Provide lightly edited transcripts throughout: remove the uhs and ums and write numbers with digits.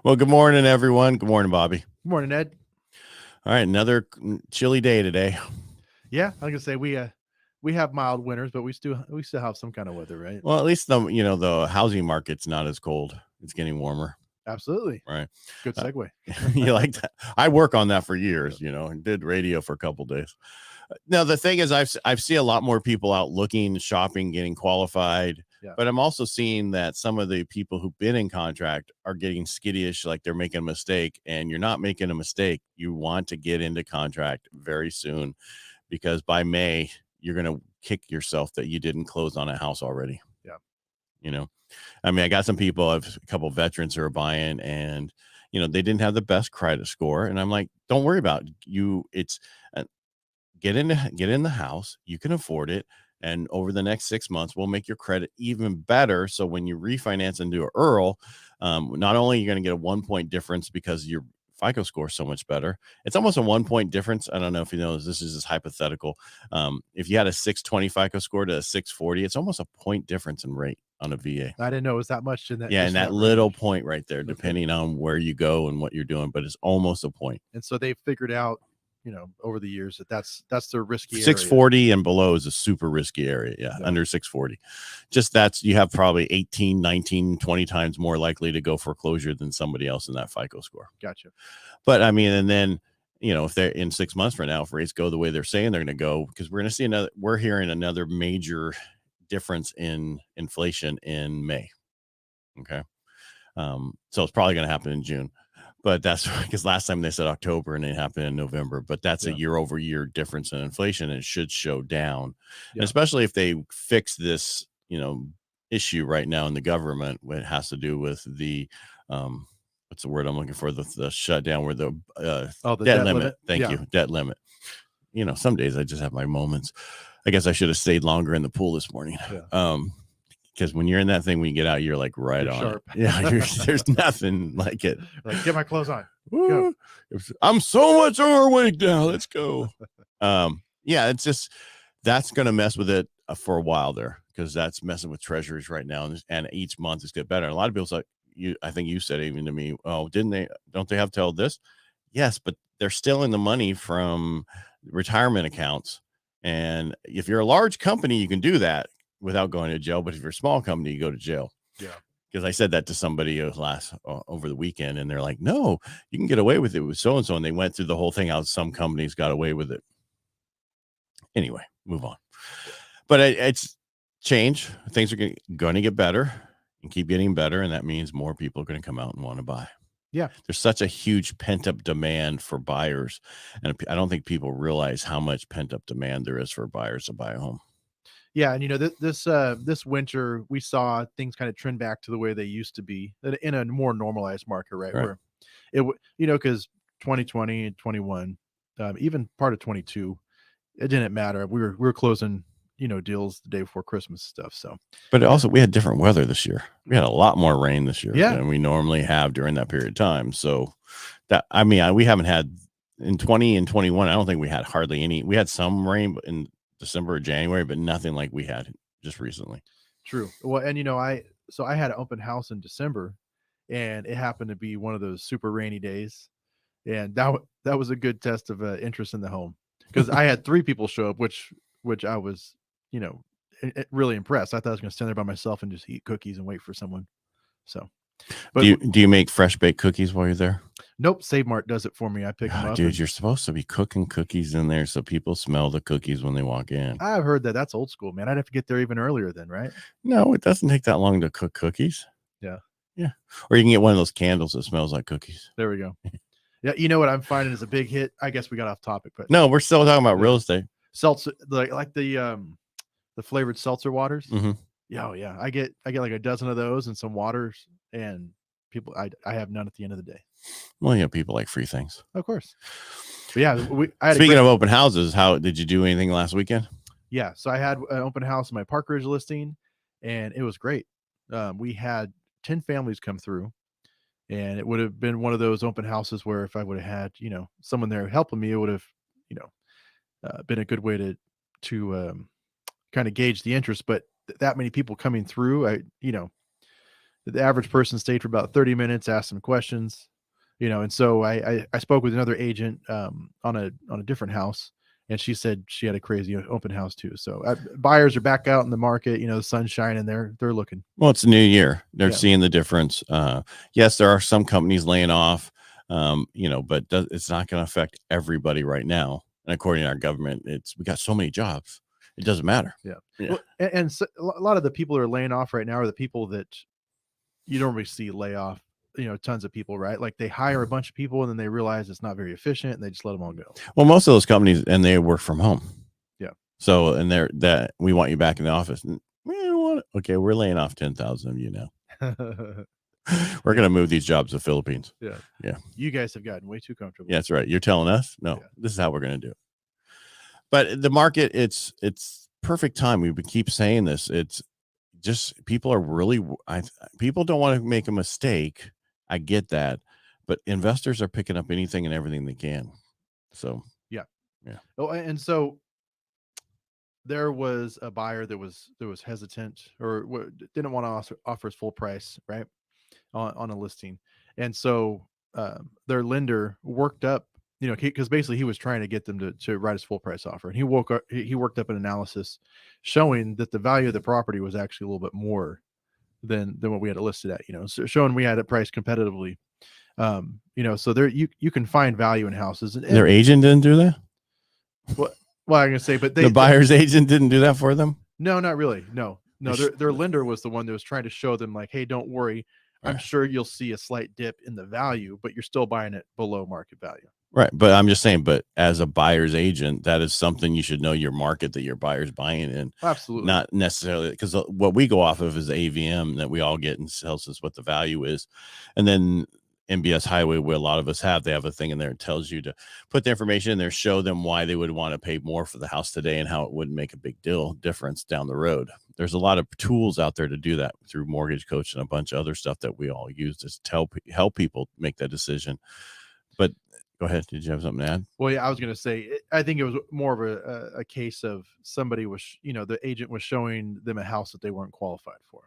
Well, good morning, everyone. Good morning, Bobby. Good morning, Ed. All right, another chilly day today. Yeah, I was gonna say we have mild winters, but we still have some kind of weather, right? Well, at least the housing market's not as cold. It's getting warmer, Absolutely. right? Good segue. You like that? I work on that for years, and did radio for a couple days. Now, the thing is, I've seen a lot more people out looking, shopping, getting qualified. Yeah. But I'm also seeing that some of the people who've been in contract are getting skittish, like they're making a mistake. And you're not making a mistake. You want to get into contract very soon, because by May, you're going to kick yourself that you didn't close on a house already. Yeah. I mean, I got some people, I have a couple of veterans who are buying, and, they didn't have the best credit score. And I'm like, don't worry about you. It's get in the house. You can afford it. And over the next 6 months, we'll make your credit even better. So when you refinance and do an IRRRL, not only are you going to get a 1 point difference because your FICO score is so much better. It's almost a 1 point difference. I don't know if you know this is just hypothetical. If you had a 620 FICO score to a 640, it's almost a point difference in rate on a VA. I didn't know it was that much in that. Yeah, just and that range. little point right there, depending on where you go and what you're doing, but it's almost a point. And so they figured out, over the years that's their risky 640 area. and below is a super risky area. Yeah. Under 640. Just you have probably 18, 19, 20 times more likely to go foreclosure than somebody else in that FICO score. Gotcha. But I mean, and then, if they're in 6 months from now, if rates go the way they're saying they're going to go, because we're hearing another major difference in inflation in May. Okay. So it's probably going to happen in June. But that's because last time they said October and it happened in November. But that's a year-over-year difference in inflation, and it should show down. And especially if they fix this, issue right now in the government, what has to do with the what's the word I'm looking for? The shutdown where the debt limit. Thank you. Debt limit. Some days I just have my moments. I guess I should have stayed longer in the pool this morning. Yeah. Because when you're in that thing, when you get out, you're like you're on sharp. it. Yeah, there's nothing like it. Like, get my clothes on. Go. I'm so much overweight now. Let's go. Yeah, it's just that's going to mess with it for a while there, because that's messing with treasuries right now, and each month it's get better. And a lot of people's like I think you said even to me, oh, don't they have to tell this? Yes, but they're stealing the money from retirement accounts. And if you're a large company, you can do that without going to jail. But if you're a small company, you go to jail. Yeah. Because I said that to somebody over the weekend, and they're like, no, you can get away with it with so-and-so. And they went through the whole thing how some companies got away with it. Anyway, move on. But it's change. Things are going to get better and keep getting better. And that means more people are going to come out and want to buy. Yeah. There's such a huge pent-up demand for buyers. And I don't think people realize how much pent-up demand there is for buyers to buy a home. Yeah, and this winter we saw things kind of trend back to the way they used to be in a more normalized market, right? Where it because 2020 and 21, even part of 22, it didn't matter. We were closing deals the day before Christmas stuff. So, but also we had different weather this year. We had a lot more rain this year than we normally have during that period of time. So we haven't had in 20 and 21. I don't think we had hardly any. We had some rain in December or January, but nothing like we had just recently. True. Well, and I had an open house in December, and it happened to be one of those super rainy days, and that was a good test of interest in the home, because I had 3 people show up, which I was really impressed. I thought I was going to stand there by myself and just eat cookies and wait for someone. So, but do you make fresh baked cookies while you're there? Nope. Save Mart does it for me. I pick them up. Dude, you're supposed to be cooking cookies in there so people smell the cookies when they walk in. I've heard that's old school, man. I'd have to get there even earlier then, right? No, it doesn't take that long to cook cookies. Yeah. Yeah. Or you can get one of those candles that smells like cookies. There we go. Yeah. You know what I'm finding is a big hit? I guess we got off topic, but no, we're still talking about real estate. Seltzer, like the flavored seltzer waters. Mm-hmm. Yeah. I get like a dozen of those and some waters, and people, I have none at the end of the day. Well, people like free things, of course. But yeah, speaking of open houses, how did you do anything last weekend? Yeah, so I had an open house in my Park Ridge listing, and it was great. We had 10 families come through, and it would have been one of those open houses where if I would have had someone there helping me, it would have been a good way to kind of gauge the interest. But that many people coming through, The average person stayed for about 30 minutes, asked some questions, and so I spoke with another agent on a different house, and she said she had a crazy open house too. So buyers are back out in the market. The sun's shining. They're looking. Well, it's a new year. They're Yeah. seeing the difference. Yes, there are some companies laying off, but it's not going to affect everybody right now. And according to our government, we got so many jobs. It doesn't matter. Yeah. Yeah. Well, and so a lot of the people who are laying off right now are the people that you don't really see lay off, tons of people, right? Like they hire a bunch of people and then they realize it's not very efficient and they just let them all go. Well, most of those companies, and they work from home. Yeah. So, and we want you back in the office. Okay, we're laying off 10,000 of you now. We're going to move these jobs to the Philippines. Yeah. Yeah. You guys have gotten way too comfortable. Yeah, that's right. You're telling us? No, This is how we're going to do it. But the market, it's perfect time. We keep saying this. It's just people are really, people don't want to make a mistake. I get that. But investors are picking up anything and everything they can. So, yeah. Oh, and so there was a buyer that was hesitant or didn't want to offer his full price, right, on a listing. And so their lender worked up, because basically he was trying to get them to write his full price offer. And he worked up an analysis showing that the value of the property was actually a little bit more than what we had it listed at, so showing we had it priced competitively. So there you can find value in houses. And their agent didn't do that? Well, I'm gonna say, but the buyer's agent didn't do that for them? No, not really. No. Their lender was the one that was trying to show them, like, hey, don't worry. I'm sure you'll see a slight dip in the value, but you're still buying it below market value. Right. But I'm just saying, but as a buyer's agent, that is something you should know your market that your buyer's buying in. Absolutely. Not necessarily, because what we go off of is the AVM that we all get and tells us what the value is. And then MBS Highway, where a lot of us they have a thing in there that tells you to put the information in there, show them why they would want to pay more for the house today and how it wouldn't make a big difference down the road. There's a lot of tools out there to do that through Mortgage Coach and a bunch of other stuff that we all use to help people make that decision. But go ahead. Did you have something to add? Well, yeah, I was going to say, I think it was more of a case of somebody was, the agent was showing them a house that they weren't qualified for.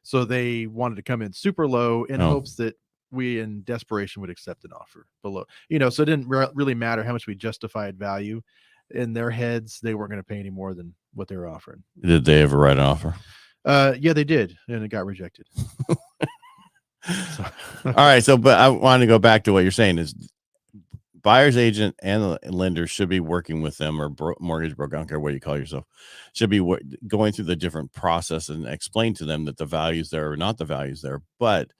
So they wanted to come in super low in hopes that we in desperation would accept an offer below, so it didn't really matter how much we justified value. In their heads, they weren't going to pay any more than what they were offering. Did they ever write an offer? Yeah, they did. And it got rejected. All right. So, but I want to go back to what you're saying is buyer's agent and lender should be working with them, or mortgage broker, I don't care what you call yourself, should be going through the different process and explain to them that the values there are not the values there. But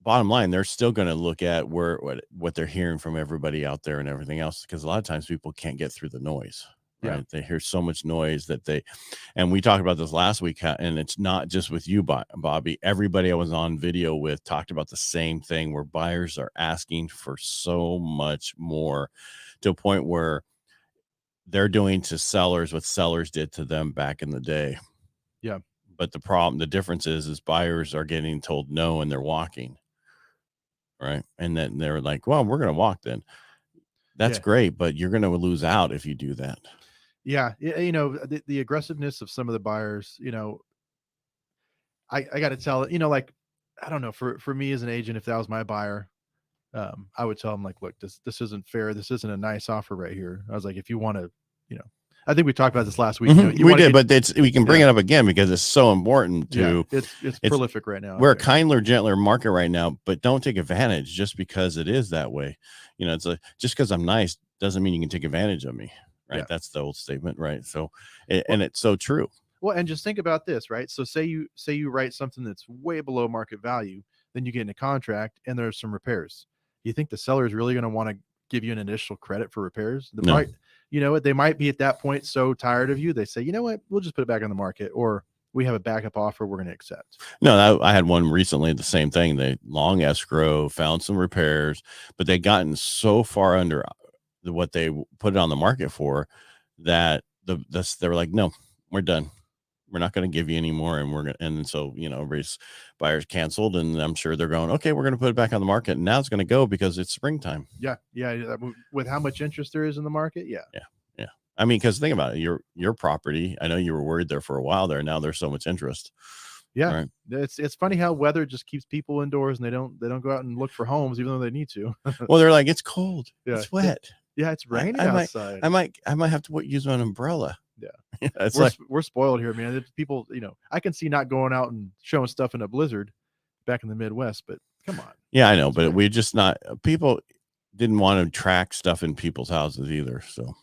bottom line, they're still going to look at what they're hearing from everybody out there and everything else, because a lot of times people can't get through the noise. Right. Yeah. They hear so much noise and we talked about this last week, and it's not just with you, Bobby. Everybody I was on video with talked about the same thing, where buyers are asking for so much more, to a point where they're doing to sellers what sellers did to them back in the day. Yeah. But the difference is buyers are getting told no and they're walking. Right. And then they're like, well, we're going to walk then. That's great, but you're going to lose out if you do that. Yeah. The aggressiveness of some of the buyers, I got to tell it, like, I don't know, for me as an agent, if that was my buyer, I would tell them, like, look, this isn't fair. This isn't a nice offer right here. I was like, if you want to, I think we talked about this last week. Mm-hmm. We did, but we can bring it up again because it's so important to. Yeah, it's prolific right now. We're a kindler, gentler market right now, but don't take advantage just because it is that way. It's just because I'm nice doesn't mean you can take advantage of me, right? Yeah. That's the old statement, right? So, and it's so true. Well, and just think about this, right? So say you write something that's way below market value, then you get in a contract and there's some repairs. You think the seller is really going to want to give you an initial credit for repairs? No. They might be at that point so tired of you, they say, you know what, we'll just put it back on the market, or we have a backup offer we're going to accept. No, I had one recently, the same thing. They long escrow, found some repairs, but they gotten so far under what they put it on the market for that they were like, no, we're done. We're not going to give you any more. And so, buyers canceled, and I'm sure they're going, okay, we're going to put it back on the market. And now it's going to go because it's springtime. Yeah. Yeah. With how much interest there is in the market. Yeah. Yeah. Yeah. I mean, because think about it, your property, I know you were worried there for a while there. Now there's so much interest. Yeah. Right. It's funny how weather just keeps people indoors and they don't go out and look for homes even though they need to. Well, they're like, it's cold. Yeah. It's wet. Yeah, it's I, raining I might, outside. I might have to use an umbrella. Yeah. It's we're like, we're spoiled here, man. People, I can see not going out and showing stuff in a blizzard back in the Midwest, but come on. yeah, I know, but we're just not. People didn't want to track stuff in people's houses either. So,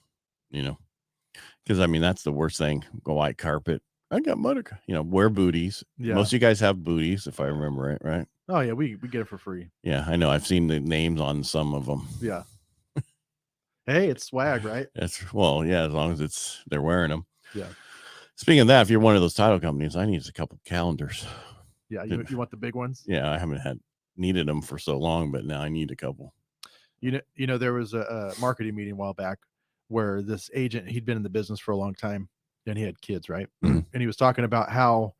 because I mean that's the worst thing. Go white carpet. I got mud. Wear booties. Yeah. Most of you guys have booties, if I remember it right. Oh yeah, we get it for free. Yeah, I know. I've seen the names on some of them. Yeah. Hey, it's swag, right? Yeah, as long as they're wearing them. Yeah. Speaking of that, if you're one of those title companies, I need a couple calendars. Yeah, you want the big ones? Yeah, I haven't needed them for so long, but now I need a couple. There was a marketing meeting a while back where this agent, he'd been in the business for a long time and he had kids, right? Mm-hmm. And he was talking about how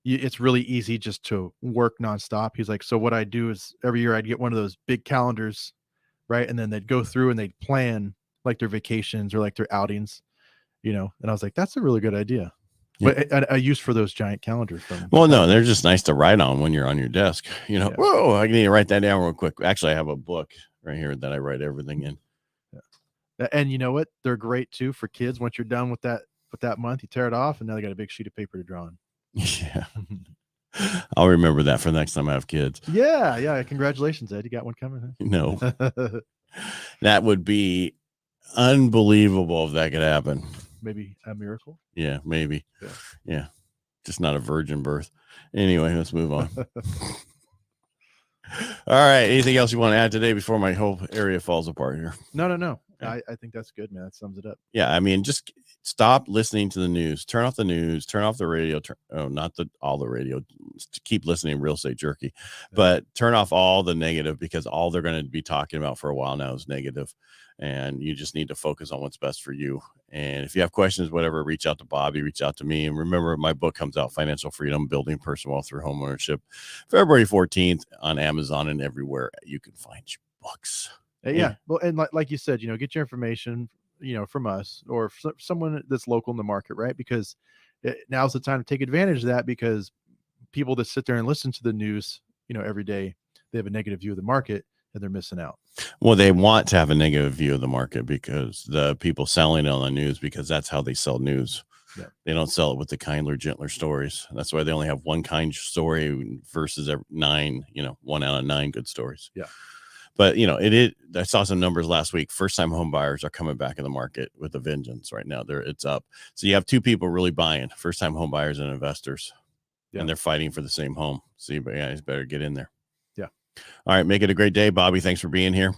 it's really easy just to work nonstop. He's like, so what I do is every year I'd get one of those big calendars, right? And then they'd go through and they'd plan like their vacations or like their outings, and I was like, that's a really good idea. Yeah. But a use for those giant calendars. No, they're just nice to write on when you're on your desk. Yeah. Whoa, I need to write that down real quick. Actually, I have a book right here that I write everything in. Yeah. And you know what? They're great too for kids. Once you're done with that month, you tear it off, and now they got a big sheet of paper to draw on. Yeah. I'll remember that for the next time I have kids. Yeah. Congratulations, Ed. You got one coming, huh? No. That would be unbelievable if that could happen. Maybe a miracle. Yeah, maybe. Yeah. Just not a virgin birth. Anyway, let's move on. All right. Anything else you want to add today before my whole area falls apart here? No. Yeah. I think that's good, man. That sums it up. Yeah. I mean, just stop listening to the news. Turn off the news. Turn off the radio. All the radio. Keep listening to Real Estate Jerky. But turn off all the negative, because all they're going to be talking about for a while now is negative. And you just need to focus on what's best for you. And if you have questions, whatever, reach out to Bobby, reach out to me. And remember, my book comes out, Financial Freedom, Building Personal Wealth Through Homeownership, February 14th on Amazon and everywhere you can find your books. Yeah. Well, and like you said, get your information, from us or someone that's local in the market, right? Because now's the time to take advantage of that, because people that sit there and listen to the news, every day, they have a negative view of the market and they're missing out. Well, they want to have a negative view of the market because the people selling it on the news, because that's how they sell news. Yeah. They don't sell it with the kinder, gentler stories. That's why they only have one kind story versus 9, 1 out of 9 good stories. Yeah. But, I saw some numbers last week. First-time home buyers are coming back in the market with a vengeance right now. It's up. So you have two people really buying, first-time home buyers and investors. Yeah. And they're fighting for the same home. So you better get in there. Yeah. All right. Make it a great day, Bobby. Thanks for being here.